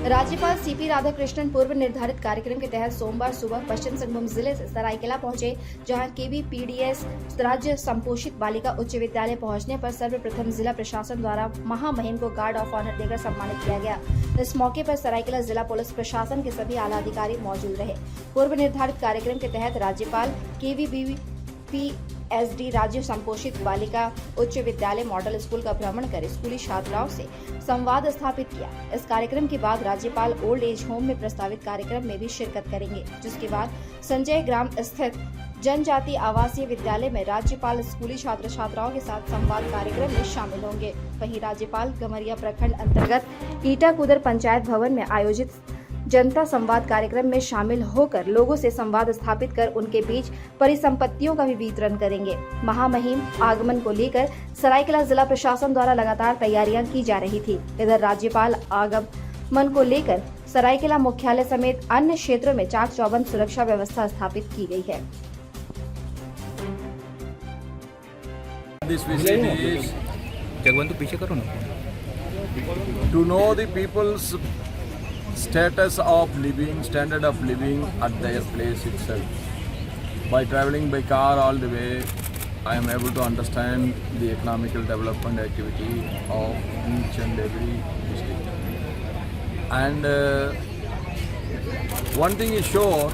राज्यपाल सीपी राधाकृष्णन पूर्व निर्धारित कार्यक्रम के तहत सोमवार सुबह पश्चिम सिंहभूम जिले से सरायकेला पहुंचे, जहां केवीपीडीएस राज्य संपोषित बालिका उच्च विद्यालय पहुंचने पर सर्वप्रथम जिला प्रशासन द्वारा महामहिम को गार्ड ऑफ ऑनर देकर सम्मानित किया गया। इस मौके पर सरायकेला जिला पुलिस प्रशासन के सभी आला अधिकारी मौजूद रहे। पूर्व निर्धारित कार्यक्रम के तहत राज्यपाल केवीपीएसडी राज्य संपोषित बालिका उच्च विद्यालय मॉडल स्कूल का भ्रमण कर स्कूली छात्राओं से संवाद स्थापित किया। इस कार्यक्रम के बाद राज्यपाल ओल्ड एज होम में प्रस्तावित कार्यक्रम में भी शिरकत करेंगे, जिसके बाद संजय ग्राम स्थित जनजाति आवासीय विद्यालय में राज्यपाल स्कूली छात्र छात्राओं के साथ संवाद कार्यक्रम में शामिल होंगे। वहीं राज्यपाल गमरिया प्रखंड अंतर्गत ईटाकुदर पंचायत भवन में आयोजित जनता संवाद कार्यक्रम में शामिल होकर लोगों से संवाद स्थापित कर उनके बीच परिसंपत्तियों का भी वितरण करेंगे। महामहिम आगमन को लेकर सरायकेला जिला प्रशासन द्वारा लगातार तैयारियां की जा रही थी। इधर राज्यपाल आगमन को लेकर सरायकेला मुख्यालय समेत अन्य क्षेत्रों में चाक चौबंद सुरक्षा व्यवस्था स्थापित की गई है। This visit is to know the people's status of living, standard of living at their place itself. By traveling by car all the way, I am able to understand the economical development activity of each and every district. And one thing is sure,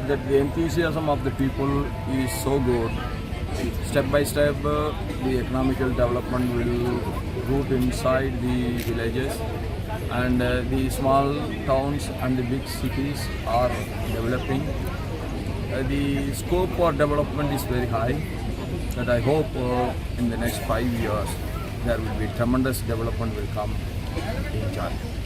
that the enthusiasm of the people is so good. Step by step, the economical development will root inside the villages, and the small towns and the big cities are developing. The scope for development is very high, that I hope in the next 5 years there will be tremendous development will come in Jharkhand.